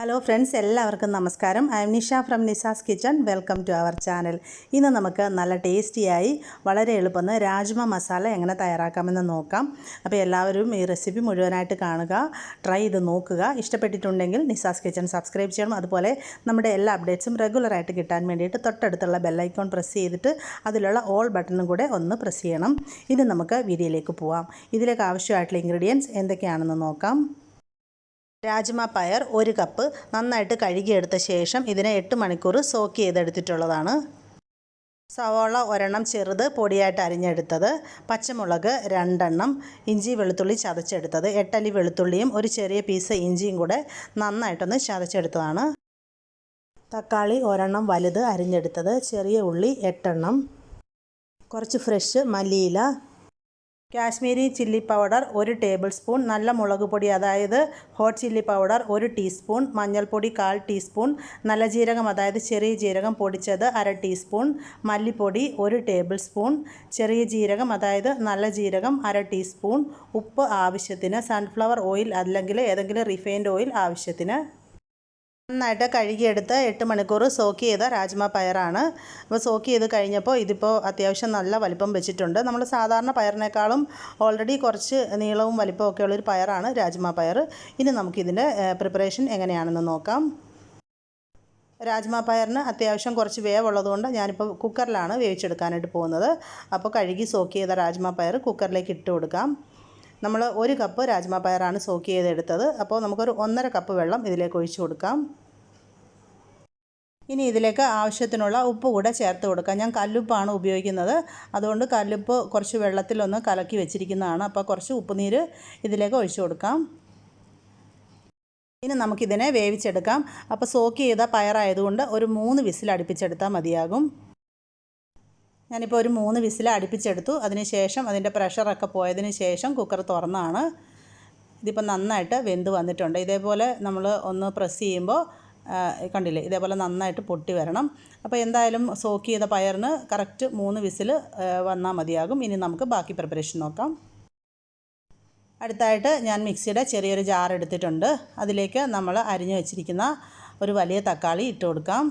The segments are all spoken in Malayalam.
ഹലോ ഫ്രണ്ട്സ്, എല്ലാവർക്കും നമസ്കാരം. I am Nisha from Nisa's kitchen. Welcome to our channel. ഇന്ന് നമുക്ക് നല്ല ടേസ്റ്റിയായി വളരെ എളുപ്പം രാജ്മ മസാല എങ്ങനെ തയ്യാറാക്കാമെന്ന് നോക്കാം. അപ്പോൾ എല്ലാവരും ഈ റെസിപ്പി മുഴുവനായിട്ട് കാണുക, ട്രൈ ചെയ്ത് നോക്കുക. ഇഷ്ടപ്പെട്ടിട്ടുണ്ടെങ്കിൽ നിസാസ് കിച്ചൺ സബ്സ്ക്രൈബ് ചെയ്യണം. അതുപോലെ നമ്മുടെ എല്ലാ അപ്ഡേറ്റ്സും റെഗുലറായിട്ട് കിട്ടാൻ വേണ്ടിയിട്ട് തൊട്ടടുത്തുള്ള ബെല്ലൈക്കോൺ പ്രസ് ചെയ്തിട്ട് അതിലുള്ള ഓൾ ബട്ടണും കൂടെ ഒന്ന് പ്രസ് ചെയ്യണം. ഇനി നമുക്ക് വീഡിയോയിലേക്ക് പോവാം. ഇതിലേക്ക് ആവശ്യമായിട്ടുള്ള ഇൻഗ്രീഡിയൻസ് എന്തൊക്കെയാണെന്ന് നോക്കാം. രാജ്മ പയർ 1 കപ്പ് നന്നായിട്ട് കഴുകിയെടുത്ത ശേഷം ഇതിനെ 8 മണിക്കൂർ സോക്ക് ചെയ്തെടുത്തിട്ടുള്ളതാണ്. സവാള 1 ചെറുത് പൊടിയായിട്ട് അരിഞ്ഞെടുത്തത്, പച്ചമുളക് 2, ഇഞ്ചി വെളുത്തുള്ളി ചതച്ചെടുത്തത്, 8 അല്ലി വെളുത്തുള്ളിയും ഒരു ചെറിയ പീസ് ഇഞ്ചിയും കൂടെ നന്നായിട്ടൊന്ന് ചതച്ചെടുത്തതാണ്. തക്കാളി 1 വലുത് അരിഞ്ഞെടുത്തത്, ചെറിയ ഉള്ളി 8, കുറച്ച് ഫ്രഷ് മല്ലിയില, Kashmiri chilli powder 1 table spoon, നല്ല മുളക് പൊടി അതായത് ഹോട്ട് ചില്ലി പൗഡർ 1 ടീസ്പൂൺ, മഞ്ഞൾപ്പൊടി 1/4 ടീസ്പൂൺ, നല്ല ജീരകം അതായത് ചെറിയ ജീരകം പൊടിച്ചത് 1/2 ടീസ്പൂൺ, മല്ലിപ്പൊടി 1 ടേബിൾ സ്പൂൺ, ചെറിയ ജീരകം അതായത് നല്ല ജീരകം 1/2 ടീസ്പൂൺ, ഉപ്പ് ആവശ്യത്തിന്, സൺഫ്ലവർ ഓയിൽ അല്ലെങ്കിൽ ഏതെങ്കിലും റിഫൈൻഡ് ഓയിൽ ആവശ്യത്തിന്. നന്നായിട്ട് കഴുകിയെടുത്ത് 8 മണിക്കൂർ സോക്ക് ചെയ്ത രാജ്മ പയറാണ്. അപ്പോൾ സോക്ക് ചെയ്ത് കഴിഞ്ഞപ്പോൾ ഇതിപ്പോൾ അത്യാവശ്യം നല്ല വലിപ്പം വെച്ചിട്ടുണ്ട്. നമ്മൾ സാധാരണ പയറിനേക്കാളും ഓൾറെഡി കുറച്ച് നീളവും വലിപ്പവും ഒക്കെ ഉള്ളൊരു പയറാണ് രാജ്മ പയർ. ഇനി നമുക്കിതിൻ്റെ പ്രിപ്പറേഷൻ എങ്ങനെയാണെന്ന് നോക്കാം. രാജ്മ പയറിന് അത്യാവശ്യം കുറച്ച് വേവുള്ളതുകൊണ്ട് ഞാനിപ്പോൾ കുക്കറിലാണ് വേവിച്ചെടുക്കാനായിട്ട് പോകുന്നത്. അപ്പോൾ കഴുകി സോക്ക് ചെയ്ത രാജ്മ പയർ കുക്കറിലേക്ക് ഇട്ട് കൊടുക്കാം. നമ്മൾ 1 കപ്പ് രാജ്മ പയറാണ് സോക്ക് ചെയ്തെടുത്തത്. അപ്പോൾ നമുക്കൊരു 1.5 കപ്പ് വെള്ളം ഇതിലേക്ക് ഒഴിച്ചു കൊടുക്കാം. ഇനി ഇതിലേക്ക് ആവശ്യത്തിനുള്ള ഉപ്പ് കൂടെ ചേർത്ത് കൊടുക്കാം. ഞാൻ കല്ലുപ്പാണ് ഉപയോഗിക്കുന്നത്, അതുകൊണ്ട് കല്ലുപ്പ് കുറച്ച് വെള്ളത്തിലൊന്ന് കലക്കി വെച്ചിരിക്കുന്നതാണ്. അപ്പോൾ കുറച്ച് ഉപ്പുനീര് ഇതിലേക്ക് ഒഴിച്ചു കൊടുക്കാം. ഇനി നമുക്കിതിനെ വേവിച്ചെടുക്കാം. അപ്പോൾ സോക്ക് ചെയ്ത പയറായതുകൊണ്ട് ഒരു 3 വിസിൽ അടുപ്പിച്ചെടുത്താൽ മതിയാകും. ഞാനിപ്പോൾ ഒരു 3 വിസിൽ അടുപ്പിച്ചെടുത്തു. അതിനുശേഷം അതിൻ്റെ പ്രഷറൊക്കെ പോയതിന് ശേഷം കുക്കർ തുറന്നാണ്. ഇതിപ്പോൾ നന്നായിട്ട് വെന്ത് വന്നിട്ടുണ്ട്. ഇതേപോലെ നമ്മൾ ഒന്ന് പ്രസ് ചെയ്യുമ്പോൾ കണ്ടില്ലേ, ഇതേപോലെ നന്നായിട്ട് പൊട്ടി വരണം. അപ്പോൾ എന്തായാലും സോക്ക് ചെയ്ത പയറിന് കറക്റ്റ് 3 വിസിൽ വന്നാൽ മതിയാകും. ഇനി നമുക്ക് ബാക്കി പ്രിപ്പറേഷൻ നോക്കാം. അടുത്തായിട്ട് ഞാൻ മിക്സിയുടെ ചെറിയൊരു ജാർ എടുത്തിട്ടുണ്ട്. അതിലേക്ക് നമ്മൾ അരിഞ്ഞു വെച്ചിരിക്കുന്ന ഒരു വലിയ തക്കാളി ഇട്ട് കൊടുക്കാം.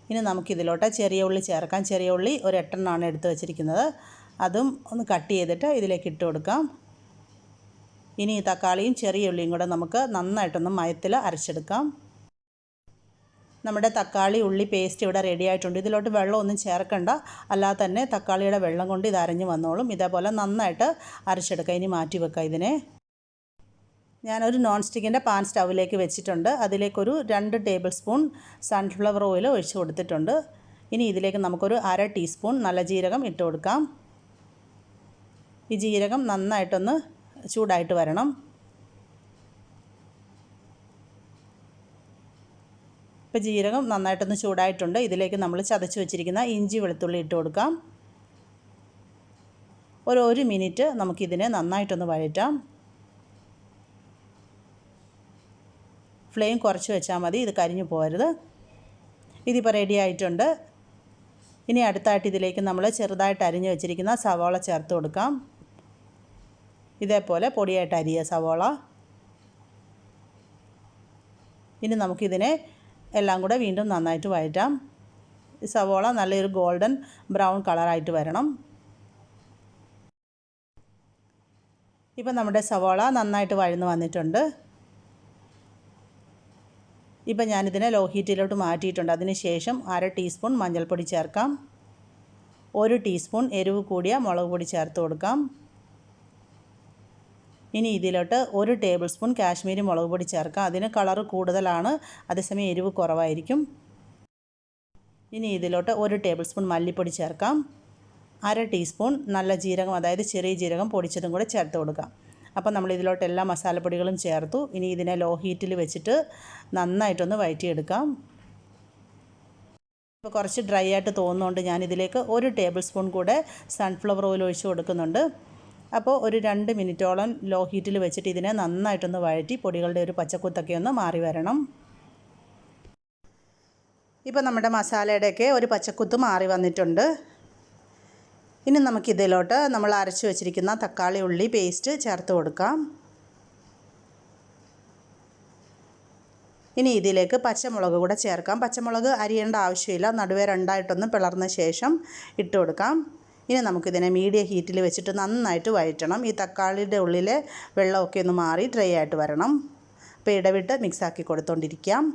ഇനി നമുക്കിതിലോട്ട് ചെറിയ ഉള്ളി ചേർക്കാം. ചെറിയ ഉള്ളി ഒരു 8 എടുത്ത് വെച്ചിരിക്കുന്നത്. അതും ഒന്ന് കട്ട് ചെയ്തിട്ട് ഇതിലേക്ക് ഇട്ട് കൊടുക്കാം. ഇനി ഈ തക്കാളിയും ചെറിയ ഉള്ളിയും കൂടെ നമുക്ക് നന്നായിട്ടൊന്ന് മയത്തിൽ അരച്ചെടുക്കാം. നമ്മുടെ തക്കാളി ഉള്ളി പേസ്റ്റ് ഇവിടെ റെഡി ആയിട്ടുണ്ട്. ഇതിലോട്ട് വെള്ളമൊന്നും ചേർക്കണ്ട, അല്ലാതെ തന്നെ തക്കാളിയുടെ വെള്ളം കൊണ്ട് ഇത് അരഞ്ഞ് വന്നോളും. ഇതേപോലെ നന്നായിട്ട് അരച്ചെടുക്കാം. ഇനി മാറ്റി വെക്കാം ഇതിനെ. ഞാനൊരു നോൺ സ്റ്റിക്കിൻ്റെ പാൻ സ്റ്റൗവിലേക്ക് വെച്ചിട്ടുണ്ട്. അതിലേക്കൊരു 2 ടേബിൾ സ്പൂൺ സൺഫ്ലവർ ഓയിൽ ഒഴിച്ച് കൊടുത്തിട്ടുണ്ട്. ഇനി ഇതിലേക്ക് നമുക്കൊരു 1/2 ടീസ്പൂൺ നല്ല ജീരകം ഇട്ട് കൊടുക്കാം. ഈ ജീരകം നന്നായിട്ടൊന്ന് ചൂടായിട്ട് വരണം. ഇപ്പോൾ ജീരകം നന്നായിട്ടൊന്ന് ചൂടായിട്ടുണ്ട്. ഇതിലേക്ക് നമ്മൾ ചതച്ച് വെച്ചിരിക്കുന്ന ഇഞ്ചി വെളുത്തുള്ളി ഇട്ട് കൊടുക്കാം. ഒരു 1 മിനിറ്റ് നമുക്കിതിനെ നന്നായിട്ടൊന്ന് വഴറ്റാം. ഫ്ലെയിം കുറച്ച് വെച്ചാൽ മതി, ഇത് കരിഞ്ഞു പോകരുത്. ഇതിപ്പോൾ റെഡി ആയിട്ടുണ്ട്. ഇനി അടുത്തായിട്ട് ഇതിലേക്ക് നമ്മൾ ചെറുതായിട്ട് അരിഞ്ഞു വെച്ചിരിക്കുന്ന സവാള ചേർത്ത് കൊടുക്കാം. ഇതേപോലെ പൊടിയായിട്ട് അരിയുക സവാള. ഇനി നമുക്കിതിനെ എല്ലാം കൂടെ വീണ്ടും നന്നായിട്ട് വഴറ്റാം. ഈ സവാള നല്ലൊരു ഗോൾഡൻ ബ്രൗൺ കളറായിട്ട് വരണം. ഇപ്പം നമ്മുടെ സവാള നന്നായിട്ട് വഴന്ന് വന്നിട്ടുണ്ട്. ഇപ്പം ഞാനിതിനെ ലോ ഹീറ്റിലോട്ട് മാറ്റിയിട്ടുണ്ട്. അതിന് ശേഷം 1/2 ടീസ്പൂൺ മഞ്ഞൾപ്പൊടി ചേർക്കാം. 1 ടീസ്പൂൺ എരിവ് കൂടിയ മുളക് പൊടി ചേർത്ത് കൊടുക്കാം. ഇനി ഇതിലോട്ട് 1 ടേബിൾ സ്പൂൺ കാശ്മീരി മുളക് പൊടി ചേർക്കാം. അതിന് കളറ് കൂടുതലാണ്, അതേസമയം എരിവ് കുറവായിരിക്കും. ഇനി ഇതിലോട്ട് 1 ടേബിൾ സ്പൂൺ മല്ലിപ്പൊടി ചേർക്കാം. 1/2 ടീസ്പൂൺ നല്ല ജീരകം അതായത് ചെറിയ ജീരകം പൊടിച്ചതും കൂടെ ചേർത്ത് കൊടുക്കാം. അപ്പോൾ നമ്മൾ ഇതിലോട്ട് എല്ലാ മസാലപ്പൊടികളും ചേർത്തു. ഇനി ഇതിനെ ലോ ഹീറ്റിൽ വെച്ചിട്ട് നന്നായിട്ടൊന്ന് വഴറ്റിയെടുക്കാം. ഇപ്പോൾ കുറച്ച് ഡ്രൈ ആയിട്ട് തോന്നുന്നുണ്ട് ഞാനിതിലേക്ക് 1 ടേബിൾ സ്പൂൺ കൂടെ സൺഫ്ലവർ ഓയിൽ ഒഴിച്ച് കൊടുക്കുന്നുണ്ട്. അപ്പോൾ ഒരു 2 മിനിറ്റോളം ലോ ഹീറ്റിൽ വെച്ചിട്ട് ഇതിനെ നന്നായിട്ടൊന്ന് വഴറ്റി പൊടികളുടെ ഒരു പച്ചക്കുത്തൊക്കെ ഒന്ന് മാറി വരണം. ഇപ്പോൾ നമ്മുടെ മസാലയുടെയൊക്കെ ഒരു പച്ചക്കുത്ത് മാറി വന്നിട്ടുണ്ട്. ഇനി നമുക്കിതിലോട്ട് നമ്മൾ അരച്ച് വെച്ചിരിക്കുന്ന തക്കാളി ഉള്ളി പേസ്റ്റ് ചേർത്ത് കൊടുക്കാം. ഇനി ഇതിലേക്ക് പച്ചമുളക് കൂടെ ചേർക്കാം. പച്ചമുളക് അരിയേണ്ട ആവശ്യമില്ല, നടുവേ രണ്ടായിട്ടൊന്ന് പിളർന്ന ശേഷം ഇട്ട് കൊടുക്കാം. ഇനി നമുക്കിതിനെ മീഡിയം ഹീറ്റിൽ വെച്ചിട്ട് നന്നായിട്ട് വഴറ്റണം. ഈ തക്കാളിയുടെ ഉള്ളിലെ വെള്ളമൊക്കെ ഒന്ന് മാറി ഡ്രൈ ആയിട്ട് വരണം. അപ്പോൾ ഇടവിട്ട് മിക്സാക്കി കൊടുത്തുകൊണ്ടിരിക്കാം.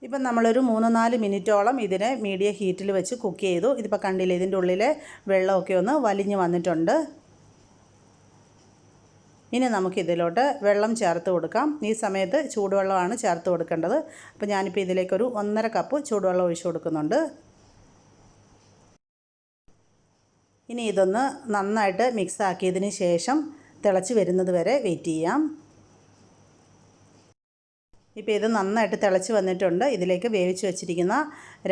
ഇപ്പം നമ്മളൊരു 3-4 മിനിറ്റോളം ഇതിനെ മീഡിയം ഹീറ്റിൽ വെച്ച് കുക്ക് ചെയ്തു. ഇതിപ്പോൾ കണ്ടില്ലേ, ഇതിൻ്റെ ഉള്ളിലെ വെള്ളമൊക്കെ ഒന്ന് വലിഞ്ഞ് വന്നിട്ടുണ്ട്. ഇനി നമുക്കിതിലോട്ട് വെള്ളം ചേർത്ത് കൊടുക്കാം. ഈ സമയത്ത് ചൂടുവെള്ളമാണ് ചേർത്ത് കൊടുക്കേണ്ടത്. അപ്പോൾ ഞാനിപ്പോൾ ഇതിലേക്കൊരു 1.5 കപ്പ് ചൂടുവെള്ളം ഒഴിച്ചു കൊടുക്കുന്നുണ്ട്. ഇനി ഇതൊന്ന് നന്നായിട്ട് മിക്സ് ആക്കിയതിന് ശേഷം തിളച്ച് വരുന്നത് വരെ വെയിറ്റ് ചെയ്യാം. ഇപ്പോൾ ഇത് നന്നായിട്ട് തിളച്ച് വന്നിട്ടുണ്ട്. ഇതിലേക്ക് വേവിച്ച് വെച്ചിരിക്കുന്ന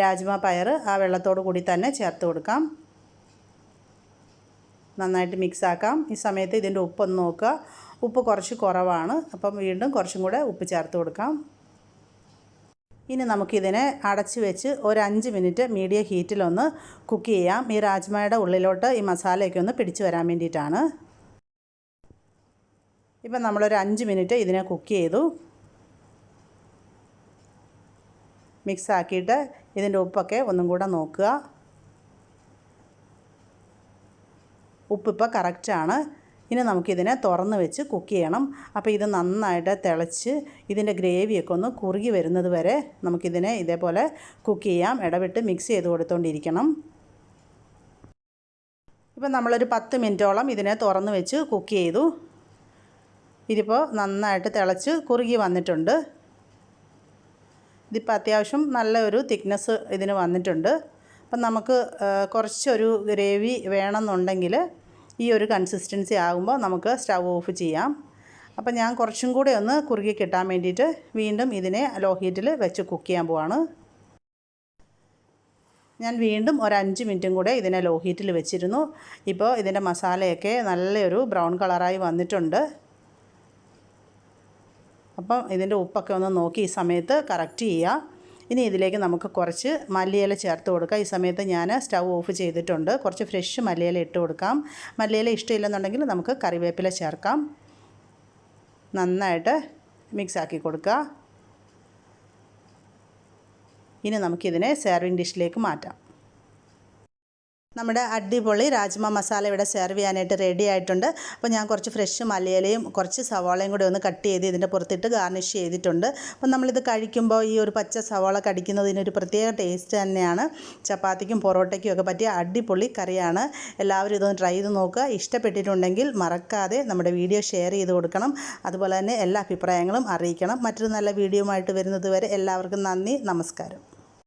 രാജ്മ പയർ ആ വെള്ളത്തോട് കൂടി തന്നെ ചേർത്ത് കൊടുക്കാം. നന്നായിട്ട് മിക്സ് ആക്കാം. ഈ സമയത്ത് ഇതിൻ്റെ ഉപ്പൊന്ന് നോക്കുക. ഉപ്പ് കുറച്ച് കുറവാണ്, അപ്പം വീണ്ടും കുറച്ചും കൂടെ ഉപ്പ് ചേർത്ത് കൊടുക്കാം. ഇനി നമുക്കിതിനെ അടച്ച് വെച്ച് ഒരു 5 മിനിറ്റ് മീഡിയം ഹീറ്റിലൊന്ന് കുക്ക് ചെയ്യാം. ഈ രാജ്മയുടെ ഉള്ളിലോട്ട് ഈ മസാലയൊക്കെ ഒന്ന് പിടിച്ച് വരാൻ വേണ്ടിയിട്ടാണ്. ഇപ്പം നമ്മളൊരു 5 മിനിറ്റ് ഇതിനെ കുക്ക് ചെയ്തു. മിക്സ് ആക്കിയിട്ട് ഇതിൻ്റെ ഉപ്പൊക്കെ ഒന്നും കൂടെ നോക്കുക. ഉപ്പിപ്പോൾ കറക്റ്റാണ്. ഇനി നമുക്കിതിനെ തുറന്ന് വെച്ച് കുക്ക് ചെയ്യണം. അപ്പോൾ ഇത് നന്നായിട്ട് തിളച്ച് ഇതിൻ്റെ ഗ്രേവിയൊക്കെ ഒന്ന് കുറുകി വരുന്നത് വരെ നമുക്കിതിനെ ഇതേപോലെ കുക്ക് ചെയ്യാം. ഇടവിട്ട് മിക്സ് ചെയ്ത് കൊടുത്തുകൊണ്ടിരിക്കണം. ഇപ്പം നമ്മളൊരു 10 മിനിറ്റോളം ഇതിനെ തുറന്ന് വെച്ച് കുക്ക് ചെയ്തു. ഇതിപ്പോൾ നന്നായിട്ട് തിളച്ച് കുറുകി വന്നിട്ടുണ്ട്. ഇതിപ്പോൾ അത്യാവശ്യം നല്ലൊരു തിക്നെസ് ഇതിന് വന്നിട്ടുണ്ട്. അപ്പം നമുക്ക് കുറച്ചൊരു ഗ്രേവി വേണമെന്നുണ്ടെങ്കിൽ ഈ ഒരു കൺസിസ്റ്റൻസി ആകുമ്പോൾ നമുക്ക് സ്റ്റവ് ഓഫ് ചെയ്യാം. അപ്പം ഞാൻ കുറച്ചും കൂടെ ഒന്ന് കുറുകി കിട്ടാൻ വേണ്ടിയിട്ട് വീണ്ടും ഇതിനെ ലോ ഹീറ്റിൽ വെച്ച് കുക്ക് ചെയ്യാൻ പോവാണ്. ഞാൻ വീണ്ടും ഒരു 5 മിനിറ്റും കൂടെ ഇതിനെ ലോ ഹീറ്റിൽ വെച്ചിരുന്നു. ഇപ്പോൾ ഇതിൻ്റെ മസാലയൊക്കെ നല്ലൊരു ബ്രൗൺ കളറായി വന്നിട്ടുണ്ട്. അപ്പം ഇതിൻ്റെ ഉപ്പൊക്കെ ഒന്ന് നോക്കി ഈ സമയത്ത് കറക്റ്റ് ചെയ്യുക. ഇനി ഇതിലേക്ക് നമുക്ക് കുറച്ച് മല്ലിയില ചേർത്ത് കൊടുക്കാം. ഈ സമയത്ത് ഞാൻ സ്റ്റവ് ഓഫ് ചെയ്തിട്ടുണ്ട്. കുറച്ച് ഫ്രഷ് മല്ലിയില ഇട്ട് കൊടുക്കാം. മല്ലിയില ഇഷ്ടമില്ലെന്നുണ്ടെങ്കിൽ നമുക്ക് കറിവേപ്പില ചേർക്കാം. നന്നായിട്ട് മിക്സാക്കി കൊടുക്കുക. ഇനി നമുക്കിതിനെ സെർവിങ് ഡിഷിലേക്ക് മാറ്റാം. നമ്മുടെ അടിപൊളി രാജ്മ മസാല ഇവിടെ സെർവ് ചെയ്യാനായിട്ട് റെഡി ആയിട്ടുണ്ട്. അപ്പോൾ ഞാൻ കുറച്ച് ഫ്രഷ് മല്ലിയിലയും കുറച്ച് സവാളയും കൂടി ഒന്ന് കട്ട് ചെയ്ത് ഇതിൻ്റെ പുറത്തിട്ട് ഗാർണിഷ് ചെയ്തിട്ടുണ്ട്. അപ്പോൾ നമ്മളിത് കഴിക്കുമ്പോൾ ഈ ഒരു പച്ച സവാള കടിക്കുന്നതിനൊരു പ്രത്യേക ടേസ്റ്റ് തന്നെയാണ്. ചപ്പാത്തിക്കും പൊറോട്ടയ്ക്കും ഒക്കെ പറ്റിയ അടിപൊളി കറിയാണ്. എല്ലാവരും ഇതൊന്ന് ട്രൈ ചെയ്ത് നോക്കുക. ഇഷ്ടപ്പെട്ടിട്ടുണ്ടെങ്കിൽ മറക്കാതെ നമ്മുടെ വീഡിയോ ഷെയർ ചെയ്ത് കൊടുക്കണം. അതുപോലെ തന്നെ എല്ലാ അഭിപ്രായങ്ങളും അറിയിക്കണം. മറ്റൊരു നല്ല വീഡിയോയുമായിട്ട് വരുന്നത് വരെ എല്ലാവർക്കും നന്ദി, നമസ്കാരം.